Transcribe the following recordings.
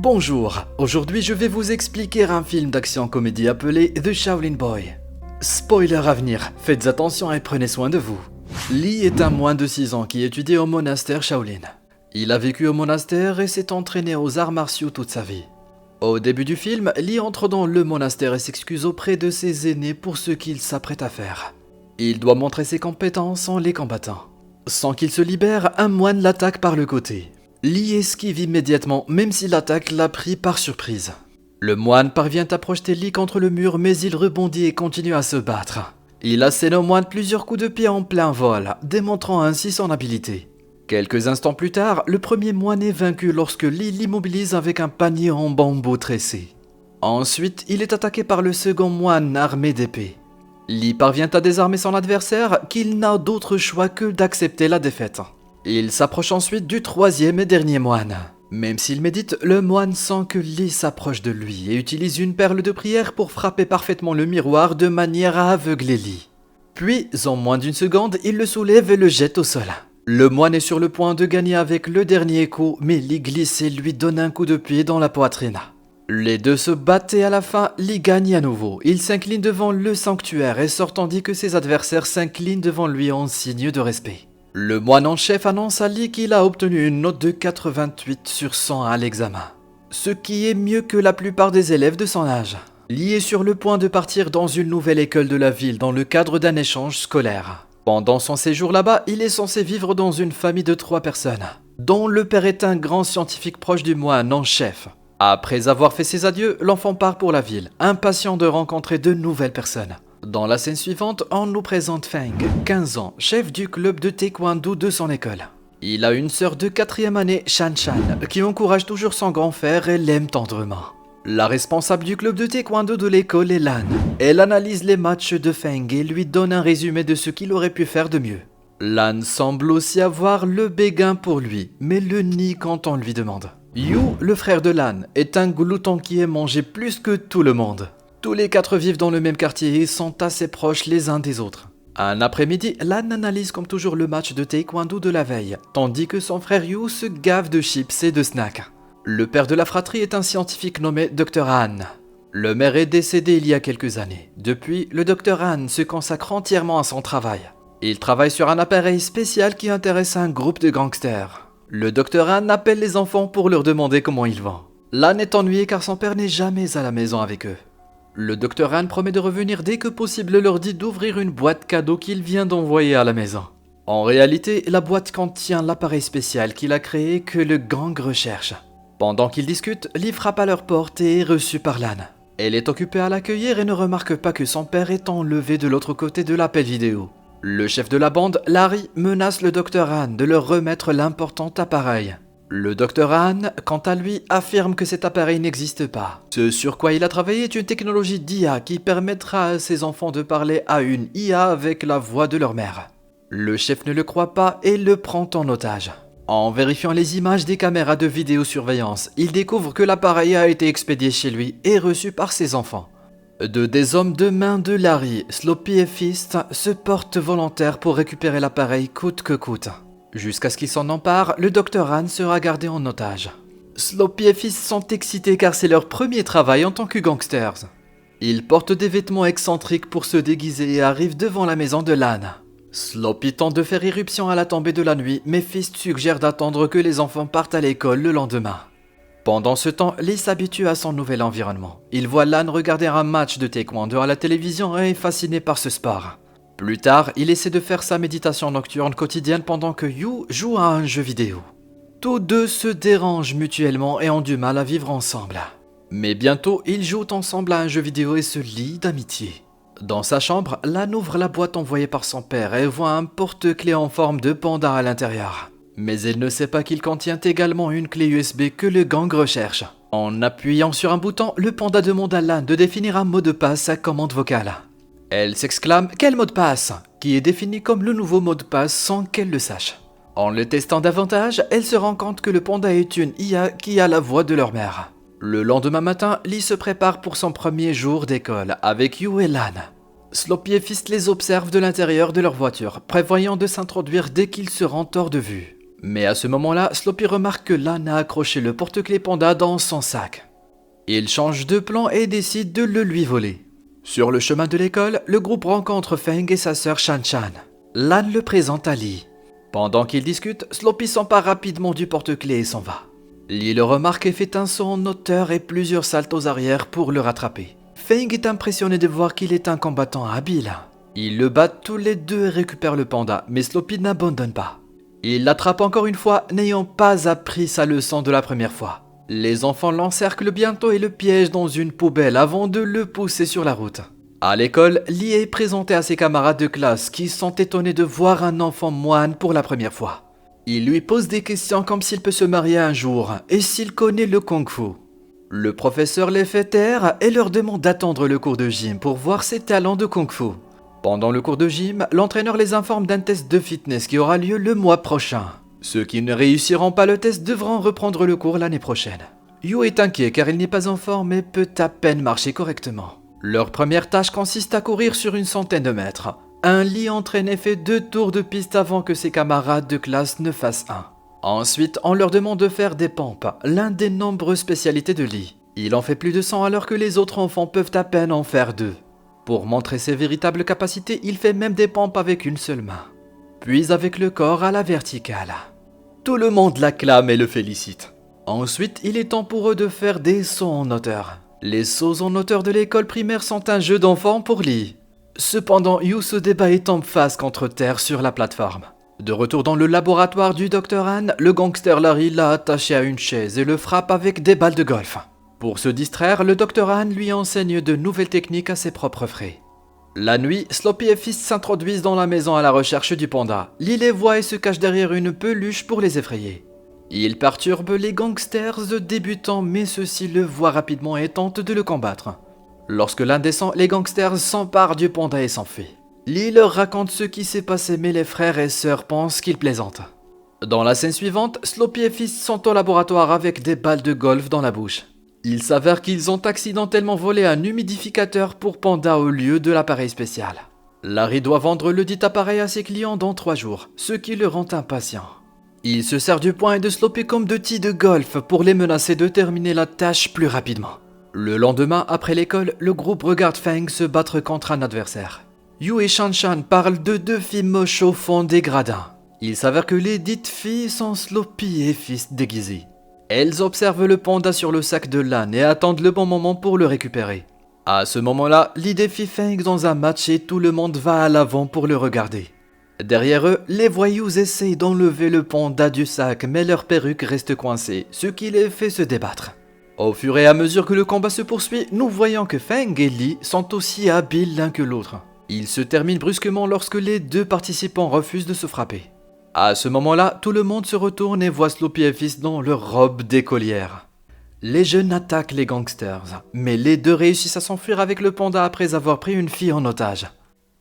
Bonjour, aujourd'hui je vais vous expliquer un film d'action-comédie appelé The Shaolin Boy. Spoiler à venir, faites attention et prenez soin de vous. Lee est un moine de 6 ans qui étudie au monastère Shaolin. Il a vécu au monastère et s'est entraîné aux arts martiaux toute sa vie. Au début du film, Lee entre dans le monastère et s'excuse auprès de ses aînés pour ce qu'il s'apprête à faire. Il doit montrer ses compétences en les combattant. Sans qu'il se libère, un moine l'attaque par le côté. Lee esquive immédiatement, même si l'attaque l'a pris par surprise. Le moine parvient à projeter Lee contre le mur, mais il rebondit et continue à se battre. Il assène au moine plusieurs coups de pied en plein vol, démontrant ainsi son habileté. Quelques instants plus tard, le premier moine est vaincu lorsque Lee l'immobilise avec un panier en bambou tressé. Ensuite, il est attaqué par le second moine armé d'épée. Lee parvient à désarmer son adversaire, qu'il n'a d'autre choix que d'accepter la défaite. Il s'approche ensuite du troisième et dernier moine. Même s'il médite, le moine sent que Lee s'approche de lui et utilise une perle de prière pour frapper parfaitement le miroir de manière à aveugler Lee. Puis, en moins d'une seconde, il le soulève et le jette au sol. Le moine est sur le point de gagner avec le dernier coup, mais Lee glisse et lui donne un coup de pied dans la poitrine. Les deux se battent et à la fin, Lee gagne à nouveau. Il s'incline devant le sanctuaire et sort tandis que ses adversaires s'inclinent devant lui en signe de respect. Le moine en chef annonce à Lee qu'il a obtenu une note de 88 sur 100 à l'examen, ce qui est mieux que la plupart des élèves de son âge. Lee est sur le point de partir dans une nouvelle école de la ville dans le cadre d'un échange scolaire. Pendant son séjour là-bas, il est censé vivre dans une famille de 3 personnes, dont le père est un grand scientifique proche du moine en chef. Après avoir fait ses adieux, l'enfant part pour la ville, impatient de rencontrer de nouvelles personnes. Dans la scène suivante, on nous présente Feng, 15 ans, chef du club de taekwondo de son école. Il a une sœur de 4e année, Shan Shan, qui encourage toujours son grand frère et l'aime tendrement. La responsable du club de taekwondo de l'école est Lan. Elle analyse les matchs de Feng et lui donne un résumé de ce qu'il aurait pu faire de mieux. Lan semble aussi avoir le béguin pour lui, mais le nie quand on lui demande. Yu, le frère de Lan, est un glouton qui aime manger plus que tout le monde. Tous les 4 vivent dans le même quartier et sont assez proches les uns des autres. Un après-midi, Lan analyse comme toujours le match de taekwondo de la veille, tandis que son frère Yu se gave de chips et de snacks. Le père de la fratrie est un scientifique nommé Dr Han. Le maire est décédé il y a quelques années. Depuis, le Dr Han se consacre entièrement à son travail. Il travaille sur un appareil spécial qui intéresse un groupe de gangsters. Le Dr Han appelle les enfants pour leur demander comment ils vont. Lan est ennuyé car son père n'est jamais à la maison avec eux. Le Dr Han promet de revenir dès que possible et leur dit d'ouvrir une boîte cadeau qu'il vient d'envoyer à la maison. En réalité, la boîte contient l'appareil spécial qu'il a créé que le gang recherche. Pendant qu'ils discutent, Lee frappe à leur porte et est reçue par Lan. Elle est occupée à l'accueillir et ne remarque pas que son père est enlevé de l'autre côté de l'appel vidéo. Le chef de la bande, Larry, menace le Dr Han de leur remettre l'important appareil. Le Dr Han, quant à lui, affirme que cet appareil n'existe pas. Ce sur quoi il a travaillé est une technologie d'IA qui permettra à ses enfants de parler à une IA avec la voix de leur mère. Le chef ne le croit pas et le prend en otage. En vérifiant les images des caméras de vidéosurveillance, il découvre que l'appareil a été expédié chez lui et reçu par ses enfants. Des hommes de main de Larry, Sloppy et Fist, se portent volontaires pour récupérer l'appareil coûte que coûte. Jusqu'à ce qu'il s'en empare, le Dr Han sera gardé en otage. Sloppy et Fist sont excités car c'est leur premier travail en tant que gangsters. Ils portent des vêtements excentriques pour se déguiser et arrivent devant la maison de Lan. Sloppy tente de faire irruption à la tombée de la nuit, mais Fist suggère d'attendre que les enfants partent à l'école le lendemain. Pendant ce temps, Lee s'habitue à son nouvel environnement. Il voit Lan regarder un match de taekwondo à la télévision et est fasciné par ce sport. Plus tard, il essaie de faire sa méditation nocturne quotidienne pendant que Yu joue à un jeu vidéo. Tous deux se dérangent mutuellement et ont du mal à vivre ensemble. Mais bientôt, ils jouent ensemble à un jeu vidéo et se lient d'amitié. Dans sa chambre, Lan ouvre la boîte envoyée par son père et voit un porte-clés en forme de panda à l'intérieur. Mais elle ne sait pas qu'il contient également une clé USB que le gang recherche. En appuyant sur un bouton, le panda demande à Lan de définir un mot de passe à commande vocale. Elle s'exclame « Quel mot de passe ?» qui est défini comme le nouveau mot de passe sans qu'elle le sache. En le testant davantage, elle se rend compte que le panda est une IA qui a la voix de leur mère. Le lendemain matin, Lee se prépare pour son premier jour d'école avec Yu et Lan. Sloppy et Fist les observent de l'intérieur de leur voiture, prévoyant de s'introduire dès qu'ils seront hors de vue. Mais à ce moment-là, Sloppy remarque que Lan a accroché le porte-clés panda dans son sac. Il change de plan et décide de le lui voler. Sur le chemin de l'école, le groupe rencontre Feng et sa sœur Shan-Shan. Lan le présente à Lee. Pendant qu'ils discutent, Sloppy s'empare rapidement du porte-clés et s'en va. Lee le remarque et fait un saut en hauteur et plusieurs saltos arrière pour le rattraper. Feng est impressionné de voir qu'il est un combattant habile. Ils le battent tous les deux et récupèrent le panda, mais Sloppy n'abandonne pas. Il l'attrape encore une fois, n'ayant pas appris sa leçon de la première fois. Les enfants l'encerclent bientôt et le piègent dans une poubelle avant de le pousser sur la route. À l'école, Lee est présenté à ses camarades de classe qui sont étonnés de voir un enfant moine pour la première fois. Il lui pose des questions comme s'il peut se marier un jour et s'il connaît le kung-fu. Le professeur les fait taire et leur demande d'attendre le cours de gym pour voir ses talents de kung-fu. Pendant le cours de gym, l'entraîneur les informe d'un test de fitness qui aura lieu le mois prochain. Ceux qui ne réussiront pas le test devront reprendre le cours l'année prochaine. Yu est inquiet car il n'est pas en forme et peut à peine marcher correctement. Leur première tâche consiste à courir sur une centaine de mètres. Un Lee entraîné fait 2 tours de piste avant que ses camarades de classe ne fassent un. Ensuite, on leur demande de faire des pompes, l'un des nombreuses spécialités de Lee. Il en fait plus de 100 alors que les autres enfants peuvent à peine en faire 2. Pour montrer ses véritables capacités, il fait même des pompes avec une seule main. Puis avec le corps à la verticale. Tout le monde l'acclame et le félicite. Ensuite, il est temps pour eux de faire des sauts en hauteur. Les sauts en hauteur de l'école primaire sont un jeu d'enfant pour Lee. Cependant, Yu se débat et tombe face contre terre sur la plateforme. De retour dans le laboratoire du Dr Han, le gangster Larry l'a attaché à une chaise et le frappe avec des balles de golf. Pour se distraire, le Dr Han lui enseigne de nouvelles techniques à ses propres frais. La nuit, Sloppy et Fist s'introduisent dans la maison à la recherche du panda. Lee les voit et se cache derrière une peluche pour les effrayer. Il perturbe les gangsters débutants, mais ceux-ci le voient rapidement et tentent de le combattre. Lorsque l'un descend, les gangsters s'emparent du panda et s'enfuient. Lee leur raconte ce qui s'est passé, mais les frères et sœurs pensent qu'il plaisante. Dans la scène suivante, Sloppy et Fist sont au laboratoire avec des balles de golf dans la bouche. Il s'avère qu'ils ont accidentellement volé un humidificateur pour panda au lieu de l'appareil spécial. Larry doit vendre le dit appareil à ses clients dans 3 jours, ce qui le rend impatient. Il se sert du poing et de Sloppy comme d'outil de golf pour les menacer de terminer la tâche plus rapidement. Le lendemain, après l'école, le groupe regarde Feng se battre contre un adversaire. Yu et Shan-Shan parlent de 2 filles moches au fond des gradins. Il s'avère que les dites filles sont Sloppy et Fist déguisés. Elles observent le panda sur le sac de Lan et attendent le bon moment pour le récupérer. À ce moment-là, Lee défie Feng dans un match et tout le monde va à l'avant pour le regarder. Derrière eux, les voyous essayent d'enlever le panda du sac, mais leur perruque reste coincée, ce qui les fait se débattre. Au fur et à mesure que le combat se poursuit, nous voyons que Feng et Lee sont aussi habiles l'un que l'autre. Il se termine brusquement lorsque les 2 participants refusent de se frapper. À ce moment-là, tout le monde se retourne et voit Sloppy et Fist dans leur robe d'écolière. Les jeunes attaquent les gangsters, mais les 2 réussissent à s'enfuir avec le panda après avoir pris une fille en otage.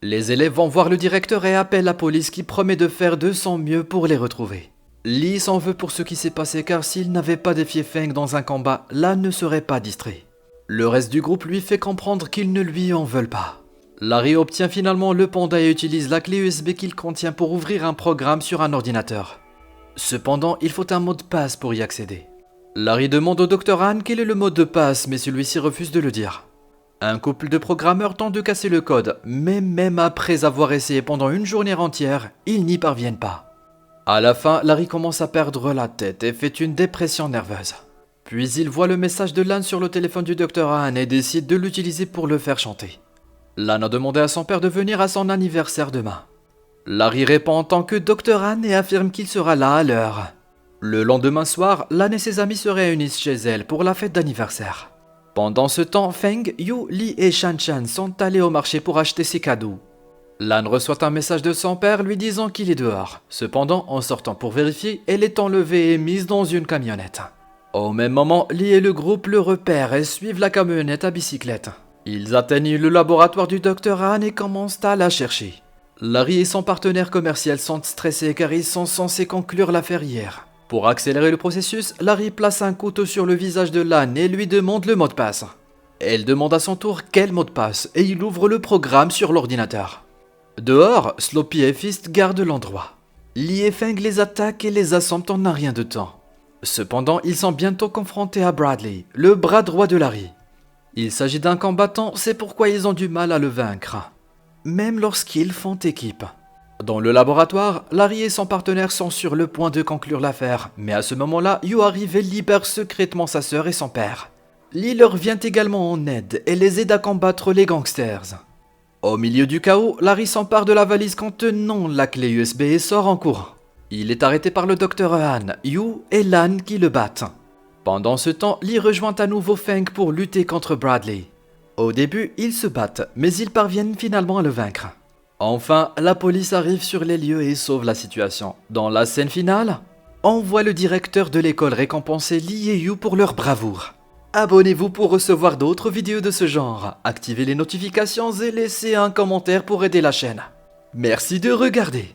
Les élèves vont voir le directeur et appellent la police qui promet de faire de son mieux pour les retrouver. Lee s'en veut pour ce qui s'est passé car s'il n'avait pas défié Feng dans un combat, Lan ne serait pas distrait. Le reste du groupe lui fait comprendre qu'ils ne lui en veulent pas. Larry obtient finalement le panda et utilise la clé USB qu'il contient pour ouvrir un programme sur un ordinateur. Cependant, il faut un mot de passe pour y accéder. Larry demande au Dr Han quel est le mot de passe, mais celui-ci refuse de le dire. Un couple de programmeurs tente de casser le code, mais même après avoir essayé pendant une journée entière, ils n'y parviennent pas. À la fin, Larry commence à perdre la tête et fait une dépression nerveuse. Puis il voit le message de Lan sur le téléphone du Dr Han et décide de l'utiliser pour le faire chanter. Lan a demandé à son père de venir à son anniversaire demain. Larry répond en tant que Dr Han et affirme qu'il sera là à l'heure. Le lendemain soir, Lan et ses amis se réunissent chez elle pour la fête d'anniversaire. Pendant ce temps, Feng, Yu, Lee et Shan-Shan sont allés au marché pour acheter ses cadeaux. Lan reçoit un message de son père lui disant qu'il est dehors. Cependant, en sortant pour vérifier, elle est enlevée et mise dans une camionnette. Au même moment, Lee et le groupe le repèrent et suivent la camionnette à bicyclette. Ils atteignent le laboratoire du Dr Han et commencent à la chercher. Larry et son partenaire commercial sont stressés car ils sont censés conclure l'affaire hier. Pour accélérer le processus, Larry place un couteau sur le visage de Lan et lui demande le mot de passe. Elle demande à son tour quel mot de passe et il ouvre le programme sur l'ordinateur. Dehors, Sloppy et Fist gardent l'endroit. Lee et Feng les attaquent et les assomment en un rien de temps. Cependant, ils sont bientôt confrontés à Bradley, le bras droit de Larry. Il s'agit d'un combattant, c'est pourquoi ils ont du mal à le vaincre, même lorsqu'ils font équipe. Dans le laboratoire, Larry et son partenaire sont sur le point de conclure l'affaire, mais à ce moment-là, Yu arrive et libère secrètement sa sœur et son père. Lee leur vient également en aide et les aide à combattre les gangsters. Au milieu du chaos, Larry s'empare de la valise contenant la clé USB et sort en courant. Il est arrêté par le docteur Han, Yu et Lan qui le battent. Pendant ce temps, Lee rejoint à nouveau Feng pour lutter contre Bradley. Au début, ils se battent, mais ils parviennent finalement à le vaincre. Enfin, la police arrive sur les lieux et sauve la situation. Dans la scène finale, on voit le directeur de l'école récompenser Lee et Yu pour leur bravoure. Abonnez-vous pour recevoir d'autres vidéos de ce genre, activez les notifications et laissez un commentaire pour aider la chaîne. Merci de regarder.